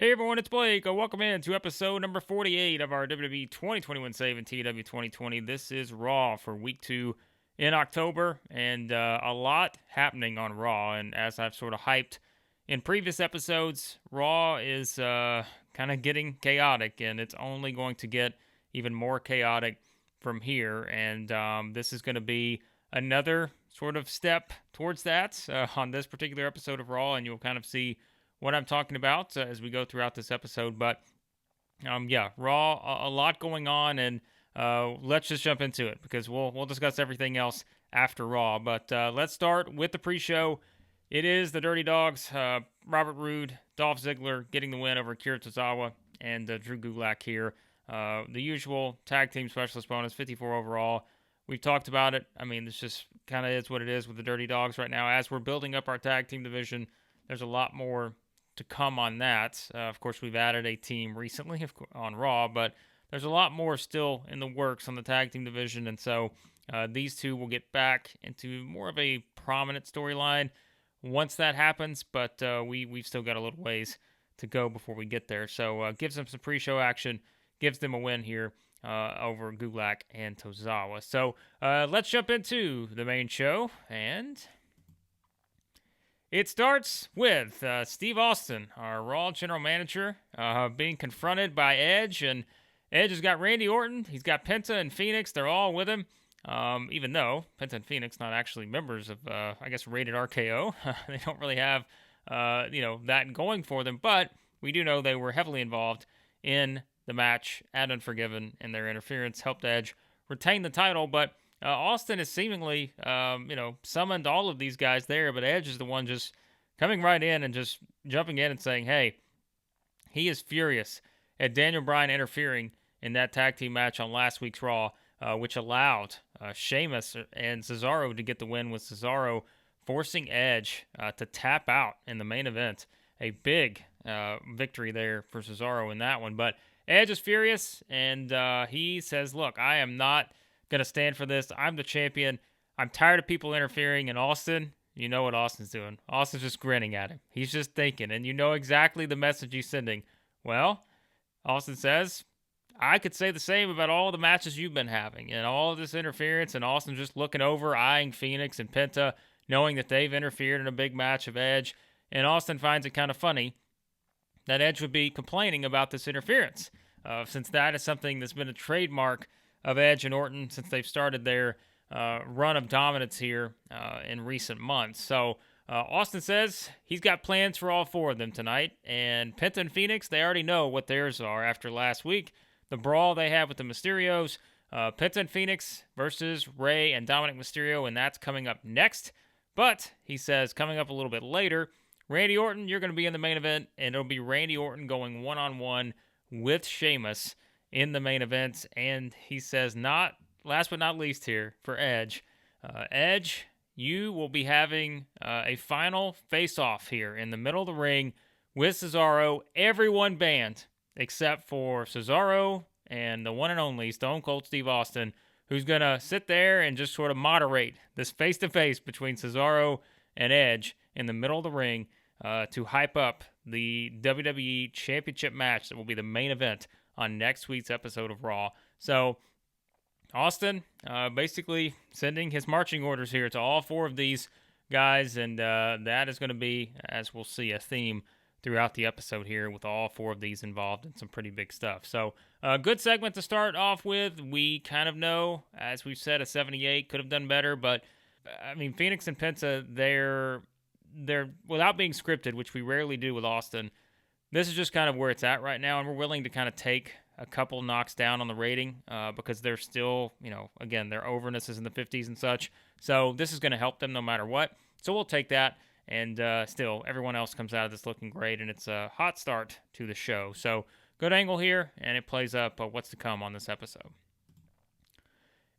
Hey everyone, it's Blake. Welcome in to episode number 48 of our WWE 2021 Save and TEW 2020. This is Raw for week 2 in October, and a lot happening on Raw. And as I've sort of hyped in previous episodes, Raw is kind of getting chaotic, and it's only going to get even more chaotic from here. And this is going to be another sort of step towards that on this particular episode of Raw, and you'll kind of see what I'm talking about as we go throughout this episode. But yeah, Raw, a lot going on, and let's just jump into it because we'll discuss everything else after Raw. But let's start with the pre-show. It is the Dirty Dogs, Robert Roode, Dolph Ziggler getting the win over Akira Tozawa and Drew Gulak here. The usual tag team specialist bonus, 54 overall. We've talked about it. I mean, this just kind of is what it is with the Dirty Dogs right now. As we're building up our tag team division, there's a lot more to come on that. Of course, we've added a team recently on Raw, but there's a lot more still in the works on the tag team division, and so these two will get back into more of a prominent storyline once that happens, but we've still got a little ways to go before we get there. So gives them some pre-show action, gives them a win here over Gulak and Tozawa. So let's jump into the main show, and it starts with Steve Austin, our Raw general manager, being confronted by Edge, and Edge has got Randy Orton, he's got Penta and Phoenix, they're all with him, even though Penta and Phoenix not actually members of, I guess, Rated RKO. They don't really have, that going for them, but we do know they were heavily involved in the match at Unforgiven, and their interference helped Edge retain the title, but Austin has seemingly, summoned all of these guys there, but Edge is the one just coming right in and just jumping in and saying, hey, he is furious at Daniel Bryan interfering in that tag team match on last week's Raw, which allowed Sheamus and Cesaro to get the win, with Cesaro forcing Edge to tap out in the main event. A big victory there for Cesaro in that one, but Edge is furious, and he says, look, I am not going to stand for this. I'm the champion. I'm tired of people interfering. And Austin, you know what Austin's doing. Austin's just grinning at him. He's just thinking, and you know exactly the message he's sending. Well, Austin says, I could say the same about all the matches you've been having and all of this interference, and Austin's just looking over, eyeing Phoenix and Penta, knowing that they've interfered in a big match of Edge. And Austin finds it kind of funny that Edge would be complaining about this interference, since that is something that's been a trademark of Edge and Orton since they've started their run of dominance here in recent months. So Austin says he's got plans for all four of them tonight, and Penta and Phoenix, they already know what theirs are after last week. The brawl they have with the Mysterios, Penta and Phoenix versus Rey and Dominic Mysterio, and that's coming up next. But he says coming up a little bit later, Randy Orton, you're going to be in the main event, and it'll be Randy Orton going one-on-one with Sheamus in the main event. And he says, not last but not least here for Edge, Edge, you will be having a final face-off here in the middle of the ring with Cesaro, everyone banned except for Cesaro and the one and only Stone Cold Steve Austin, who's going to sit there and just sort of moderate this face-to-face between Cesaro and Edge in the middle of the ring to hype up the WWE Championship match that will be the main event on next week's episode of Raw. So Austin basically sending his marching orders here to all four of these guys, and that is going to be, as we'll see, a theme throughout the episode here with all four of these involved in some pretty big stuff. So a good segment to start off with. We kind of know, as we've said, a 78 could have done better, but I mean, Phoenix and Penta, they're without being scripted, which we rarely do with Austin, this is just kind of where it's at right now, and we're willing to kind of take a couple knocks down on the rating because they're still, again, their overness is in the 50s and such. So this is going to help them no matter what. So we'll take that, and still, everyone else comes out of this looking great, and it's a hot start to the show. So good angle here, and it plays up what's to come on this episode.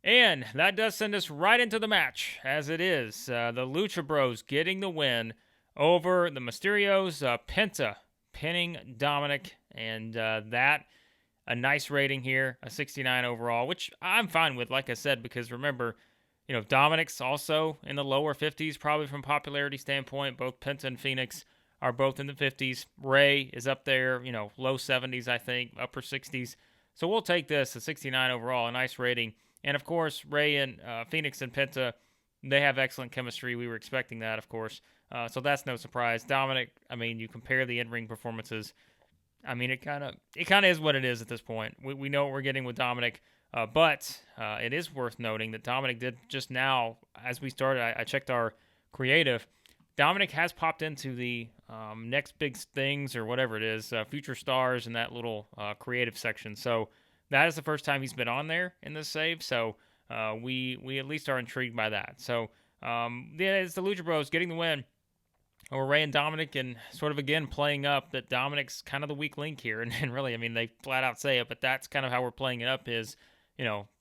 And that does send us right into the match, as it is the Lucha Bros getting the win over the Mysterios. Penta pinning Dominic, and that, a nice rating here, a 69 overall, which I'm fine with, like I said, because remember, Dominic's also in the lower 50s, probably from popularity standpoint. Both Penta and Phoenix are both in the 50s. Ray is up there, low 70s, I think, upper 60s. So we'll take this, a 69 overall, a nice rating. And, of course, Ray and Phoenix and Penta, they have excellent chemistry. We were expecting that, of course. So that's no surprise. Dominic, you compare the in-ring performances. It kind of is what it is at this point. We know what we're getting with Dominic, but it is worth noting that Dominic did just now, as we started, I checked our creative. Dominic has popped into the next big things or whatever it is, future stars in that little creative section. So that is the first time he's been on there in this save. So we at least are intrigued by that. So it's the Lucha Bros getting the win over Ray and Dominic, and sort of again playing up that Dominic's kind of the weak link here. And really, they flat out say it, but that's kind of how we're playing it up is,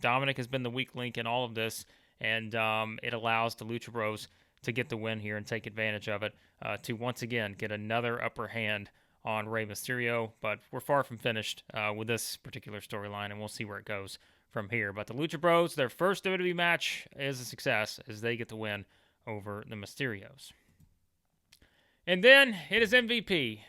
Dominic has been the weak link in all of this, and it allows the Lucha Bros to get the win here and take advantage of it to once again get another upper hand on Rey Mysterio. But we're far from finished with this particular storyline, and we'll see where it goes from here. But the Lucha Bros, their first WWE match is a success as they get the win over the Mysterios. And then it is MVP,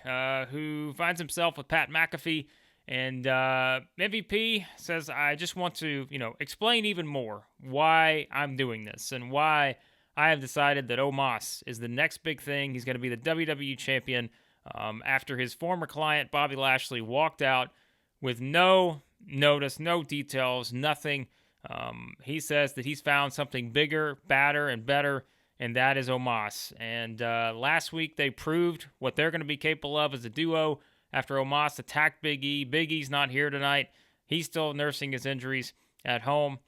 who finds himself with Pat McAfee. And MVP says, I just want to, explain even more why I'm doing this and why I have decided that Omos is the next big thing. He's going to be the WWE champion after his former client, Bobby Lashley, walked out with no notice, no details, nothing. He says that he's found something bigger, badder, and better, and that is Omos. And last week they proved what they're going to be capable of as a duo after Omos attacked Big E. Big E's not here tonight. He's still nursing his injuries at home.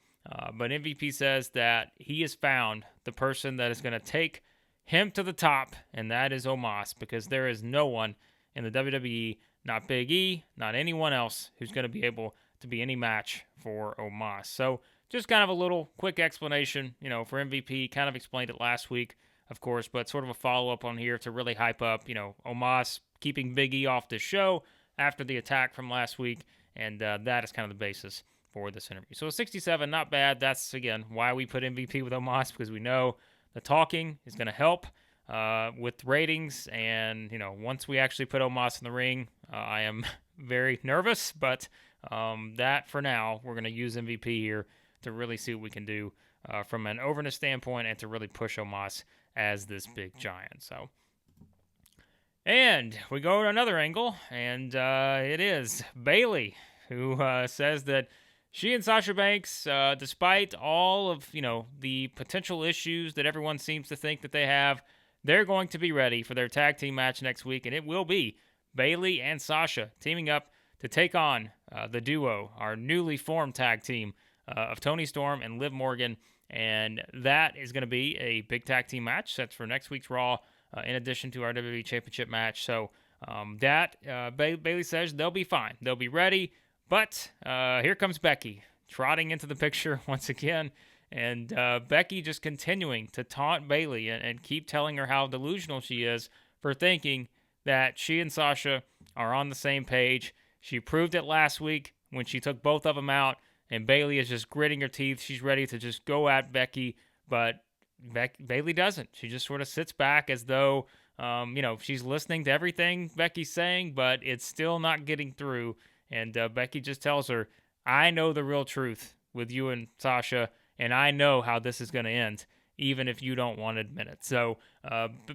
But MVP says that he has found the person that is going to take him to the top, and that is Omos, because there is no one in the WWE, not Big E, not anyone else, who's going to be able to be any match for Omos. So just kind of a little quick explanation, for MVP. Kind of explained it last week, of course, but sort of a follow-up on here to really hype up, Omos keeping Big E off the show after the attack from last week, and that is kind of the basis for this interview. So 67, not bad. That's, again, why we put MVP with Omos, because we know the talking is going to help with ratings, and, once we actually put Omos in the ring, I am very nervous, but that, for now, we're going to use MVP here to really see what we can do from an overness standpoint and to really push Omos as this big giant. So, and we go to another angle, and it is Bayley, who says that she and Sasha Banks, despite all of, the potential issues that everyone seems to think that they have, they're going to be ready for their tag team match next week, and it will be Bayley and Sasha teaming up to take on the duo, our newly formed tag team of Toni Storm and Liv Morgan, and that is going to be a big tag team match. That's for next week's Raw, in addition to our WWE Championship match. So Bayley says they'll be fine. They'll be ready. But here comes Becky trotting into the picture once again, and Becky just continuing to taunt Bayley and keep telling her how delusional she is for thinking that she and Sasha are on the same page. She proved it last week when she took both of them out, and Bayley is just gritting her teeth. She's ready to just go at Becky, but Bayley doesn't. She just sort of sits back as though, she's listening to everything Becky's saying, but it's still not getting through. And Becky just tells her, I know the real truth with you and Sasha, and I know how this is going to end, even if you don't want to admit it. So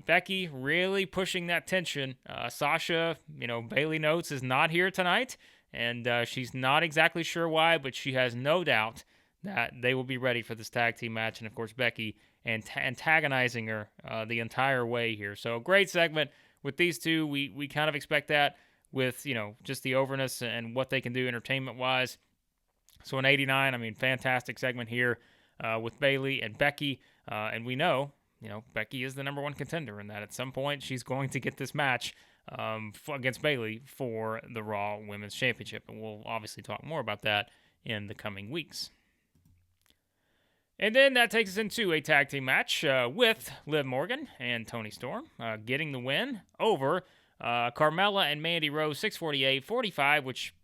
Becky really pushing that tension. Sasha, Bayley notes, is not here tonight, and she's not exactly sure why, but she has no doubt that they will be ready for this tag team match. And, of course, Becky antagonizing her the entire way here. So great segment with these two. We kind of expect that with, just the overness and what they can do entertainment-wise. So an 89, fantastic segment here with Bayley and Becky. And we know, Becky is the number one contender, and that at some point she's going to get this match against Bayley for the Raw Women's Championship. And we'll obviously talk more about that in the coming weeks. And then that takes us into a tag team match with Liv Morgan and Toni Storm getting the win over Carmella and Mandy Rose, 648-45, which,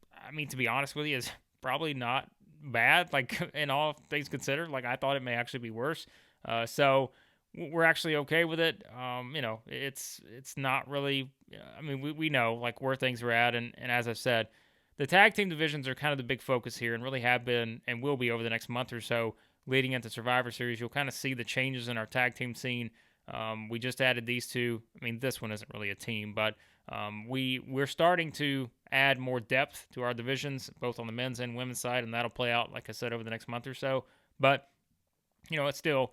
to be honest with you, is probably not bad, in all things considered. I thought it may actually be worse. So we're actually okay with it. It's not really. I mean, we know like where things are at, and as I've said, the tag team divisions are kind of the big focus here, and really have been and will be over the next month or so leading into Survivor Series. You'll kind of see the changes in our tag team scene. We just added these two. I mean, this one isn't really a team, but we're starting to add more depth to our divisions, both on the men's and women's side, and that'll play out, like I said, over the next month or so. But it's still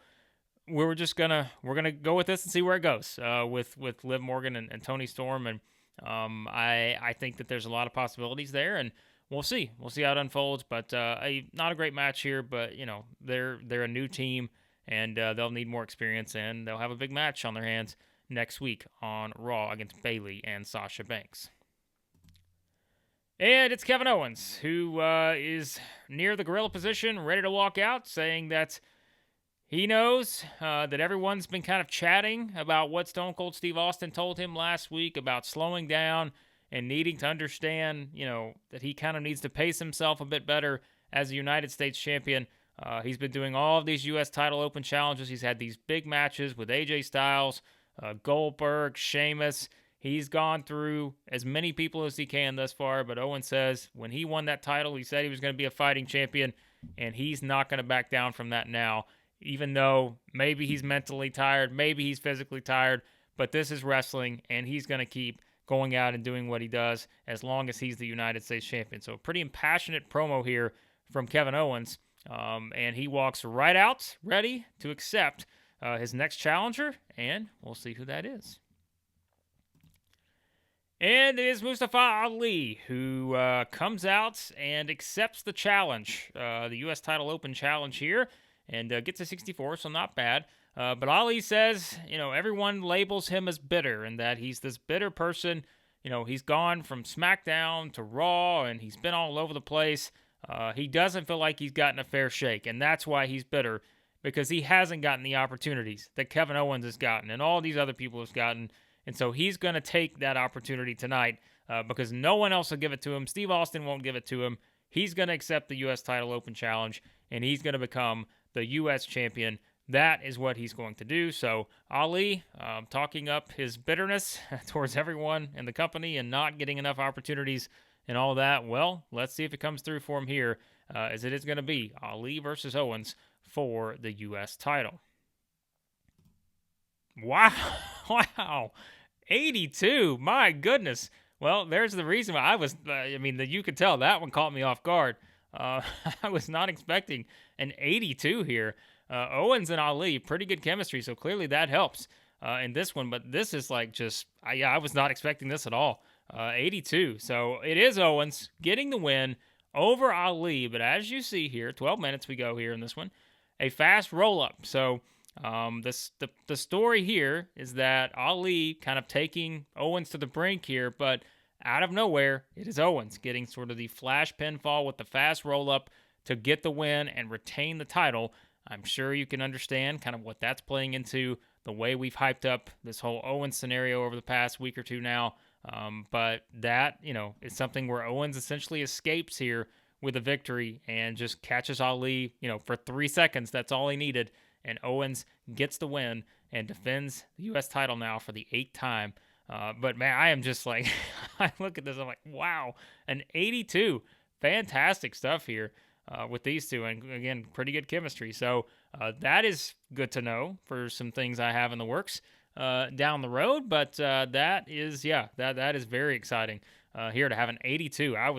we're gonna go with this and see where it goes with Liv Morgan and Tony Storm, and I think that there's a lot of possibilities there, and we'll see how it unfolds. But not a great match here, but they're a new team, and they'll need more experience, and they'll have a big match on their hands next week on Raw against Bayley and Sasha Banks. And it's Kevin Owens, who is near the gorilla position, ready to walk out, saying that he knows that everyone's been kind of chatting about what Stone Cold Steve Austin told him last week about slowing down and needing to understand, that he kind of needs to pace himself a bit better as a United States champion. He's been doing all of these U.S. title open challenges. He's had these big matches with AJ Styles, Goldberg, Sheamus. He's gone through as many people as he can thus far, but Owens says when he won that title, he said he was going to be a fighting champion, and he's not going to back down from that now. Even though maybe he's mentally tired, maybe he's physically tired, but this is wrestling, and he's going to keep going out and doing what he does as long as he's the United States champion. So a pretty impassionate promo here from Kevin Owens, and he walks right out, ready to accept his next challenger, and we'll see who that is. And it is Mustafa Ali who comes out and accepts the challenge, the U.S. title open challenge here, and gets a 64, so not bad. But Ali says, everyone labels him as bitter and that he's this bitter person. He's gone from SmackDown to Raw and he's been all over the place. He doesn't feel like he's gotten a fair shake, and that's why he's bitter, because he hasn't gotten the opportunities that Kevin Owens has gotten and all these other people have gotten. And so he's going to take that opportunity tonight because no one else will give it to him. Steve Austin won't give it to him. He's going to accept the U.S. title open challenge, and he's going to become the U.S. champion. That is what he's going to do. So Ali, talking up his bitterness towards everyone in the company and not getting enough opportunities and all that. Well, let's see if it comes through for him here, as it is going to be Ali versus Owens for the U.S. title. Wow. Wow. 82. My goodness. Well, there's the reason why you could tell that one caught me off guard. I was not expecting an 82 here. Owens and Ali, pretty good chemistry, so clearly that helps in this one. But this is like I was not expecting this at all. 82. So it is Owens getting the win over Ali. But as you see here, 12 minutes we go here in this one. A fast roll-up. So the story here is that Ali kind of taking Owens to the brink here, but out of nowhere, it is Owens getting sort of the flash pinfall with the fast roll-up to get the win and retain the title. I'm sure you can understand kind of what that's playing into the way we've hyped up this whole Owens scenario over the past week or two now. But that, is something where Owens essentially escapes here with a victory and just catches Ali, for 3 seconds. That's all he needed. And Owens gets the win and defends the U.S. title now for the 8th time. But, man, I am just like, I look at this, I'm like, wow, an 82. Fantastic stuff here with these two. And, again, pretty good chemistry. So that is good to know for some things I have in the works down the road. But that is very exciting here to have an 82. I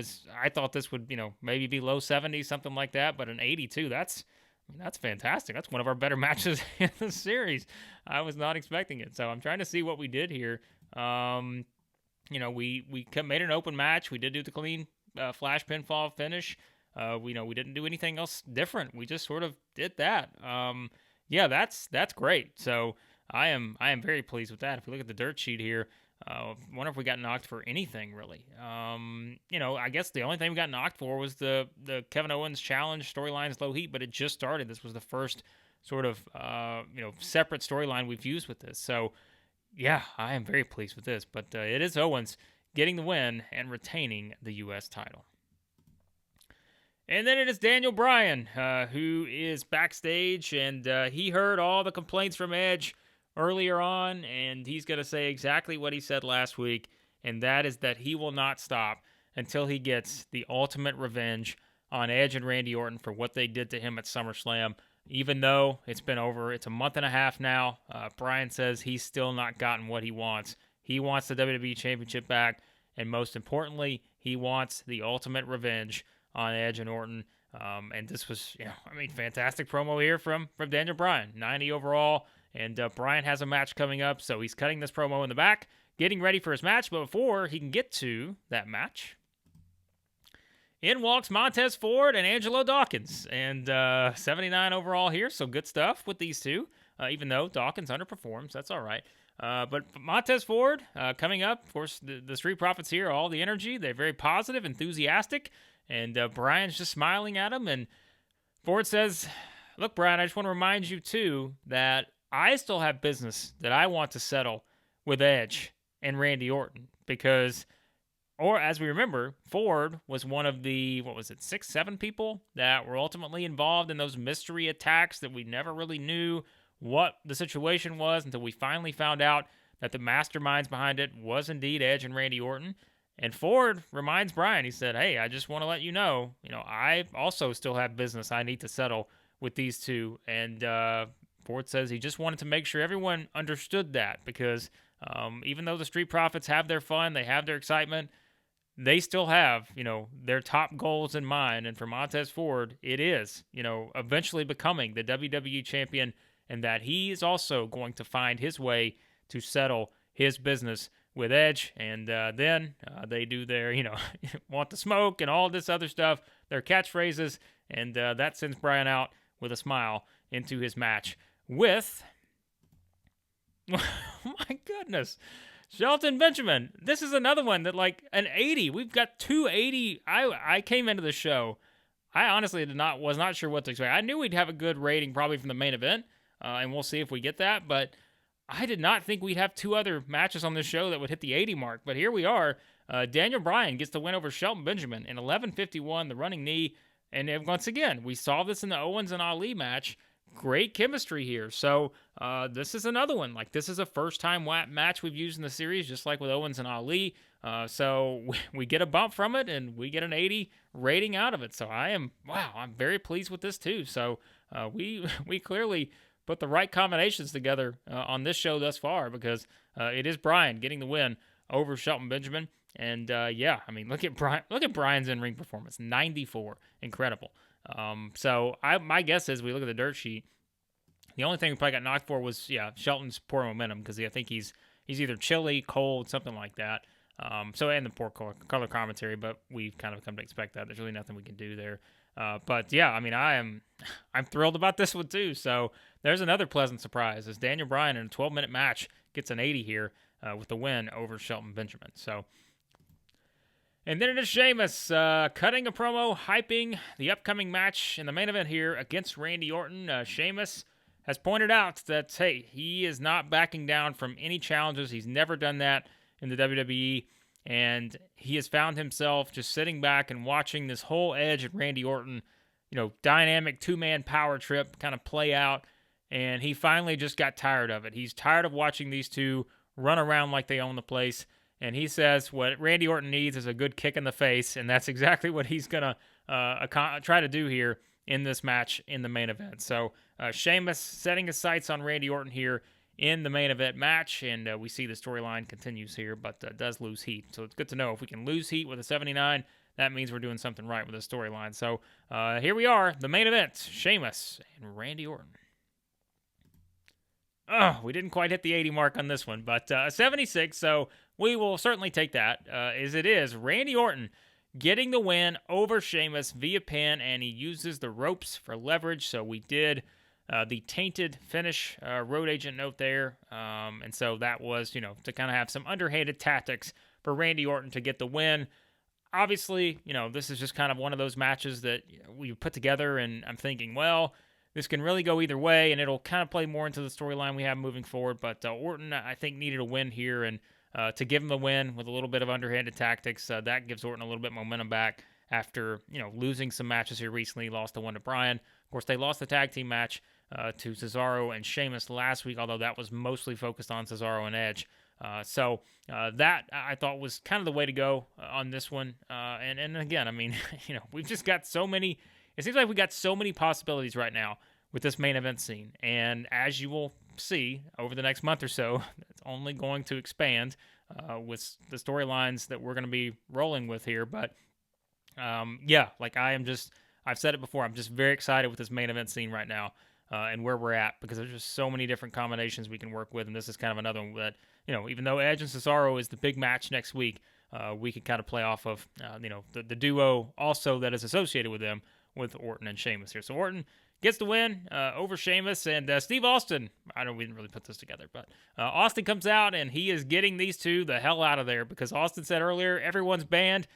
thought this would, maybe be low 70s, something like that. But an 82, that's fantastic. That's one of our better matches in the series. I was not expecting it. So I'm trying to see what we did here. We made an open match. We did do the clean flash pinfall finish. We didn't do anything else different. We just sort of did that. That's great. So I am very pleased with that. If we look at the dirt sheet here, I wonder if we got knocked for anything really. I guess the only thing we got knocked for was the Kevin Owens challenge storylines low heat, but it just started. This was the first sort of separate storyline we've used with this. So yeah, I am very pleased with this. But it is Owens getting the win and retaining the U.S. title. And then it is Daniel Bryan, who is backstage, and he heard all the complaints from Edge earlier on, and he's going to say exactly what he said last week, and that is that he will not stop until he gets the ultimate revenge on Edge and Randy Orton for what they did to him at SummerSlam. Even though it's a month and a half now, Bryan says he's still not gotten what he wants. He wants the WWE Championship back, and most importantly, he wants the ultimate revenge on Edge and Orton. And this was, fantastic promo here from Daniel Bryan. 90 overall, and Bryan has a match coming up, so he's cutting this promo in the back, getting ready for his match. But before he can get to that match, in walks Montez Ford and Angelo Dawkins, and 79 overall here, so good stuff with these two, even though Dawkins underperforms. That's all right. But Montez Ford coming up, of course, the Street Profits here, all the energy. They're very positive, enthusiastic, and Bryan's just smiling at him. And Ford says, look, Bryan, I just want to remind you, too, that I still have business that I want to settle with Edge and Randy Orton because... Or, as we remember, Ford was one of the, 6, 7 people that were ultimately involved in those mystery attacks that we never really knew what the situation was until we finally found out that the masterminds behind it was indeed Edge and Randy Orton. And Ford reminds Bryan, he said, hey, I just want to let you know, I also still have business I need to settle with these two. And Ford says he just wanted to make sure everyone understood that because even though the Street Profits have their fun, they have their excitement, they still have, their top goals in mind. And for Montez Ford, it is, eventually becoming the WWE champion, and that he is also going to find his way to settle his business with Edge. And then they do their, want the smoke and all this other stuff, their catchphrases. And that sends Bryan out with a smile into his match with, oh my goodness, Shelton Benjamin. This is another one that, an 80. We've got 280. I came into the show. I honestly was not sure what to expect. I knew we'd have a good rating probably from the main event, and we'll see if we get that. But I did not think we'd have 2 other matches on this show that would hit the 80 mark. But here we are. Daniel Bryan gets the win over Shelton Benjamin in 11:51, the running knee. And once again, we saw this in the Owens and Ali match. Great chemistry here. So this is another one. This is a first-time match we've used in the series, just like with Owens and Ali. So we get a bump from it, and we get an 80 rating out of it. So I'm very pleased with this too. So we clearly put the right combinations together on this show thus far because it is Bryan getting the win over Shelton Benjamin. And look at Bryan. Look at Bryan's in-ring performance, 94, incredible. So my guess is we look at the dirt sheet. The only thing we probably got knocked for was Shelton's poor momentum because I think he's either chilly, cold, something like that. And the poor color commentary, but we've kind of come to expect that. There's really nothing we can do there. I'm thrilled about this one too. So there's another pleasant surprise as Daniel Bryan in a 12-minute match gets an 80 here with the win over Shelton Benjamin. So. And then it is Sheamus cutting a promo, hyping the upcoming match in the main event here against Randy Orton. Sheamus has pointed out that, hey, he is not backing down from any challenges. He's never done that in the WWE. And he has found himself just sitting back and watching this whole Edge and Randy Orton, dynamic 2-man power trip kind of play out. And he finally just got tired of it. He's tired of watching these two run around like they own the place. And he says what Randy Orton needs is a good kick in the face, and that's exactly what he's going to try to do here in this match in the main event. So Sheamus setting his sights on Randy Orton here in the main event match, and we see the storyline continues here, but does lose heat. So it's good to know if we can lose heat with a 79, that means we're doing something right with the storyline. So here we are, the main event, Sheamus and Randy Orton. We didn't quite hit the 80 mark on this one, but 76, so we will certainly take that, as it is Randy Orton getting the win over Sheamus via pin, and he uses the ropes for leverage, so we did the tainted finish road agent note there, and so that was, to kind of have some underhanded tactics for Randy Orton to get the win. Obviously, this is just kind of one of those matches that we put together, and I'm thinking, well, this can really go either way, and it'll kind of play more into the storyline we have moving forward. But Orton, I think, needed a win here, and to give him the win with a little bit of underhanded tactics, that gives Orton a little bit momentum back after, losing some matches here recently. Lost the one to Bryan. Of course, they lost the tag team match to Cesaro and Sheamus last week, although that was mostly focused on Cesaro and Edge. So that I thought was kind of the way to go on this one. And again, I mean, we've just got so many. It seems like we got so many possibilities right now with this main event scene. And as you will see over the next month or so, it's only going to expand with the storylines that we're going to be rolling with here. But I've said it before, I'm just very excited with this main event scene right now and where we're at, because there's just so many different combinations we can work with. And this is kind of another one that, even though Edge and Cesaro is the big match next week, we can kind of play off of, the duo also that is associated with them, with Orton and Sheamus here. So Orton gets the win over Sheamus, and Steve Austin, we didn't really put this together, but Austin comes out, and he is getting these two the hell out of there, because Austin said earlier, everyone's banned.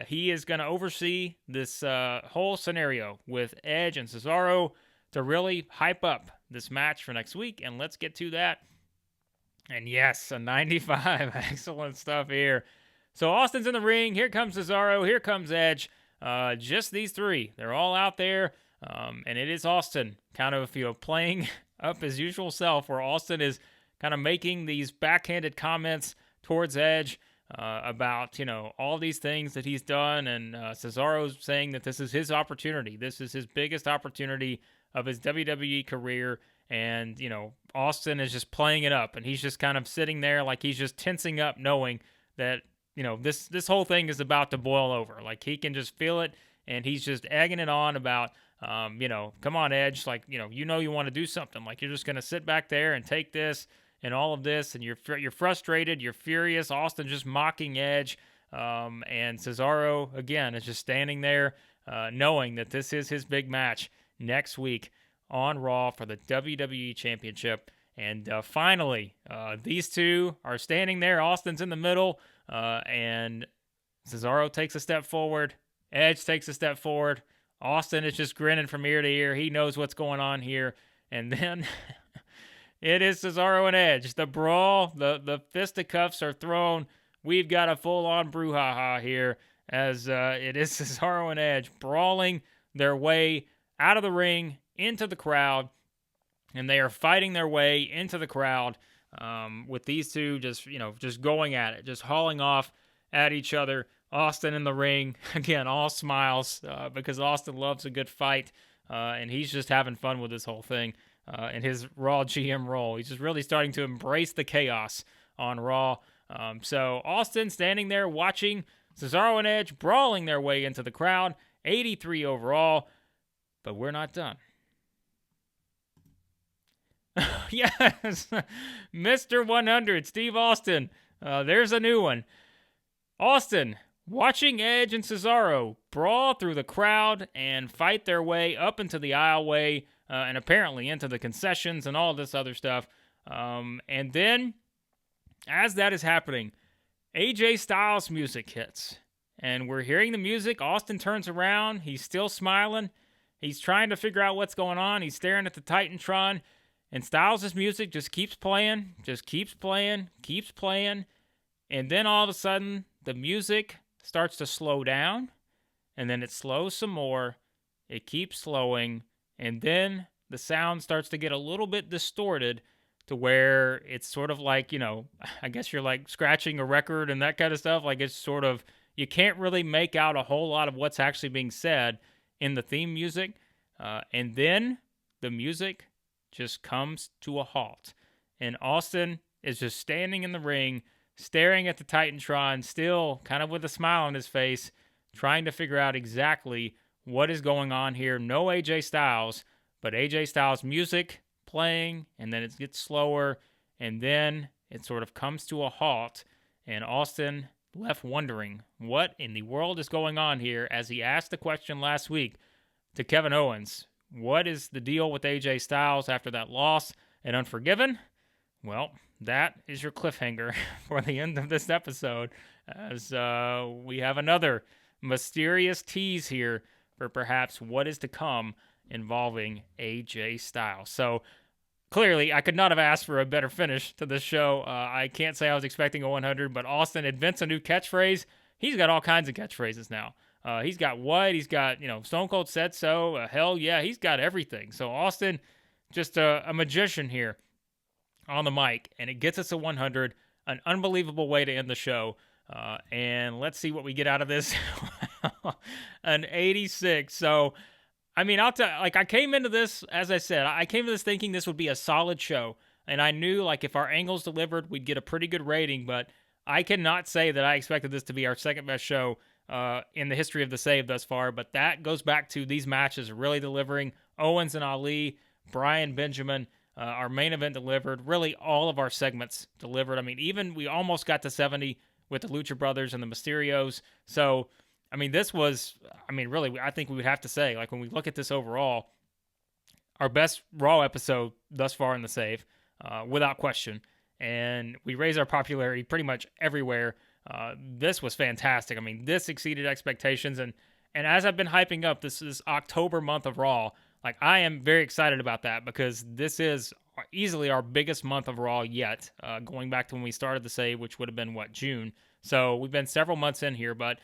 He is going to oversee this whole scenario with Edge and Cesaro to really hype up this match for next week, and let's get to that. And yes, a 95. Excellent stuff here. So Austin's in the ring. Here comes Cesaro. Here comes Edge. Just these three. They're all out there. And it is Austin kind of, playing up his usual self, where Austin is kind of making these backhanded comments towards Edge about, all these things that he's done. And Cesaro's saying that this is his opportunity. This is his biggest opportunity of his WWE career. And, Austin is just playing it up. And he's just kind of sitting there like he's just tensing up, knowing that, this whole thing is about to boil over. Like, he can just feel it. And he's just egging it on about, come on, Edge. Like, you want to do something. Like, you're just going to sit back there and take this and all of this. And you're frustrated. You're furious. Austin just mocking Edge. And Cesaro, again, is just standing there knowing that this is his big match next week on Raw for the WWE Championship. And finally, these two are standing there. Austin's in the middle. And Cesaro takes a step forward. Edge takes a step forward. Austin is just grinning from ear to ear. He knows what's going on here. And then it is Cesaro and Edge. The brawl, the fisticuffs are thrown. We've got a full-on brouhaha here, as it is Cesaro and Edge brawling their way out of the ring into the crowd. And they are fighting their way into the crowd with these two just going at it, just hauling off at each other. Austin in the ring, again, all smiles because Austin loves a good fight, and he's just having fun with this whole thing in his Raw GM role. He's just really starting to embrace the chaos on Raw. So Austin standing there watching Cesaro and Edge brawling their way into the crowd, 83 overall, but we're not done. Yes, Mr. 100, Steve Austin. There's a new one. Austin watching Edge and Cesaro brawl through the crowd and fight their way up into the aisleway and apparently into the concessions and all this other stuff. And then, as that is happening, AJ Styles music hits. And we're hearing the music. Austin turns around. He's still smiling. He's trying to figure out what's going on. He's staring at the Titantron. And Styles' music just keeps playing. And then all of a sudden, the music starts to slow down, and then it slows some more. It keeps slowing, and then the sound starts to get a little bit distorted to where it's sort of like, I guess you're like scratching a record and that kind of stuff. Like, it's sort of, you can't really make out a whole lot of what's actually being said in the theme music. And then the music just comes to a halt. And Austin is just standing in the ring, staring at the Titantron, still kind of with a smile on his face, trying to figure out exactly what is going on here. No AJ Styles, but AJ Styles music playing, and then it gets slower, and then it sort of comes to a halt, and Austin left wondering what in the world is going on here, as he asked the question last week to Kevin Owens. What is the deal with AJ Styles after that loss at Unforgiven? Well, that is your cliffhanger for the end of this episode, as we have another mysterious tease here for perhaps what is to come involving AJ Styles. So clearly, I could not have asked for a better finish to this show. I can't say I was expecting a 100, but Austin invents a new catchphrase. He's got all kinds of catchphrases now. He's got what? He's got, Stone Cold said so. Hell yeah, he's got everything. So Austin, just a magician here on the mic, and it gets us to 100. An unbelievable way to end the show. And let's see what we get out of this. An 86. So, I mean, I came into this, as I said, I came into this thinking this would be a solid show. And I knew, if our angles delivered, we'd get a pretty good rating. But I cannot say that I expected this to be our second best show in the history of the Save thus far. But that goes back to these matches really delivering. Owens and Ali, Bryan, Benjamin, our main event delivered. Really, all of our segments delivered. I mean, even we almost got to 70 with the Lucha Brothers and the Mysterios. So, I mean, this was, really, I think we would have to say, when we look at this overall, our best Raw episode thus far in the Save, without question. And we raised our popularity pretty much everywhere. This was fantastic. I mean, this exceeded expectations. And as I've been hyping up, this is October month of Raw. I am very excited about that because this is easily our biggest month of Raw yet, going back to when we started the Save, which would have been, June. So we've been several months in here, but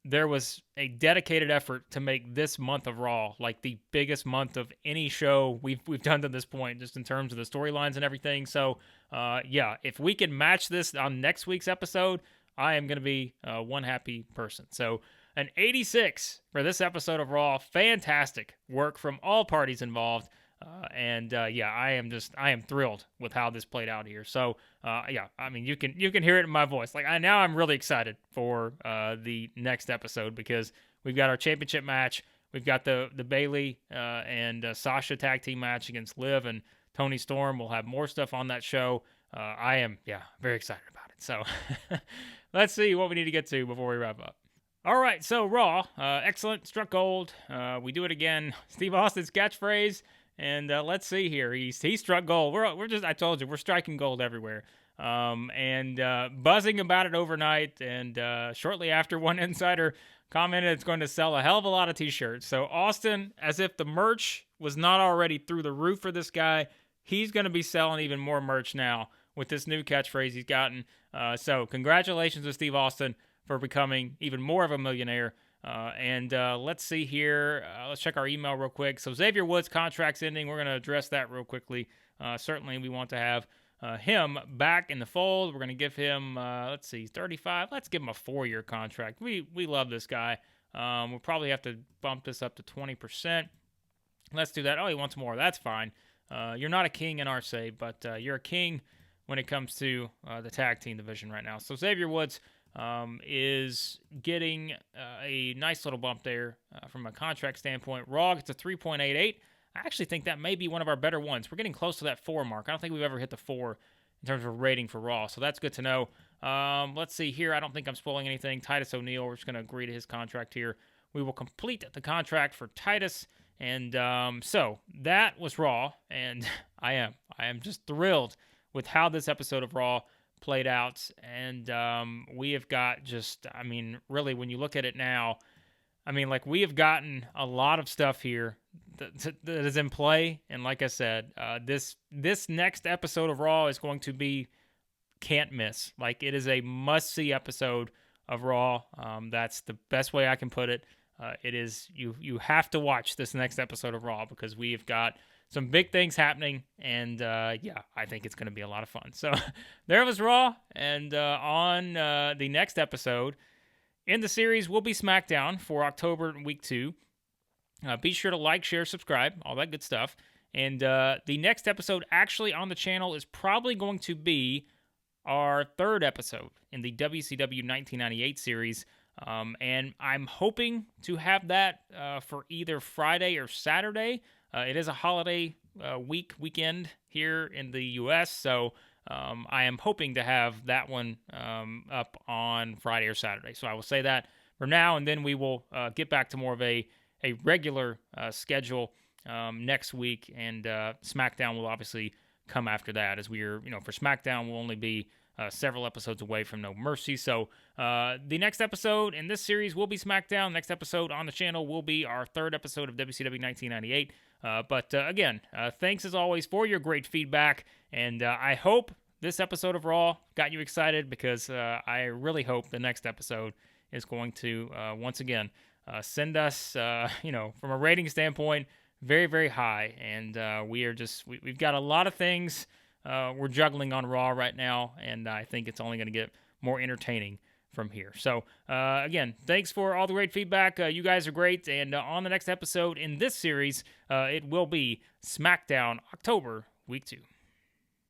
there was a dedicated effort to make this month of Raw the biggest month of any show we've done to this point, just in terms of the storylines and everything. So, yeah, if we can match this on next week's episode, I am going to be one happy person. So, an 86 for this episode of Raw. Fantastic work from all parties involved. Yeah, I am thrilled with how this played out here. So, yeah, I mean, you can hear it in my voice. Now I'm really excited for the next episode because we've got our championship match. We've got the Bayley and Sasha tag team match against Liv and Toni Storm. We'll have more stuff on that show. I am, very excited about it. So, let's see what we need to get to before we wrap up. All right, so Raw, excellent, struck gold. We do it again. Steve Austin's catchphrase. And let's see here. He struck gold. We're just, I told you, we're striking gold everywhere. Buzzing about it overnight. And shortly after, one insider commented it's going to sell a hell of a lot of t-shirts. So Austin, as if the merch was not already through the roof for this guy, he's going to be selling even more merch now with this new catchphrase he's gotten. So congratulations to Steve Austin for becoming even more of a millionaire. Let's see here. Let's check our email real quick. So Xavier Woods' contract's ending. We're going to address that real quickly. Certainly, we want to have him back in the fold. We're going to give him, 35. Let's give him a 4-year contract. We love this guy. We'll probably have to bump this up to 20%. Let's do that. Oh, he wants more. That's fine. You're not a king in our save, but you're a king when it comes to the tag team division right now. So Xavier Woods is getting a nice little bump there from a contract standpoint. Raw gets a 3.88. I actually think that may be one of our better ones. We're getting close to that 4 mark. I don't think we've ever hit the 4 in terms of rating for Raw, so that's good to know. Let's see here. I don't think I'm spoiling anything. Titus O'Neil, we're just going to agree to his contract here. We will complete the contract for Titus, and so that was Raw, and I am just thrilled with how this episode of Raw played out, and we have got just, really, when you look at it now, we have gotten a lot of stuff here that is in play, and like I said, this next episode of Raw is going to be can't miss. It is a must-see episode of Raw. That's the best way I can put it. It is, you have to watch this next episode of Raw because we have got some big things happening, and I think it's going to be a lot of fun. So there was Raw, and on the next episode in the series will be SmackDown for October week 2. Be sure to like, share, subscribe, all that good stuff. And the next episode actually on the channel is probably going to be our 3rd episode in the WCW 1998 series. And I'm hoping to have that for either Friday or Saturday. It is a holiday weekend here in the U.S., so I am hoping to have that one up on Friday or Saturday. So I will say that for now, and then we will get back to more of a regular schedule next week, and SmackDown will obviously come after that, as we're, for SmackDown, we'll only be several episodes away from No Mercy. So the next episode in this series will be SmackDown. Next episode on the channel will be our 3rd episode of WCW 1998. Again, thanks as always for your great feedback, and I hope this episode of Raw got you excited, because I really hope the next episode is going to, once again, send us, from a rating standpoint, very, very high. And we've got a lot of things we're juggling on Raw right now, and I think it's only going to get more entertaining from here. So, again, thanks for all the great feedback. You guys are great. And on the next episode in this series, it will be SmackDown October Week 2.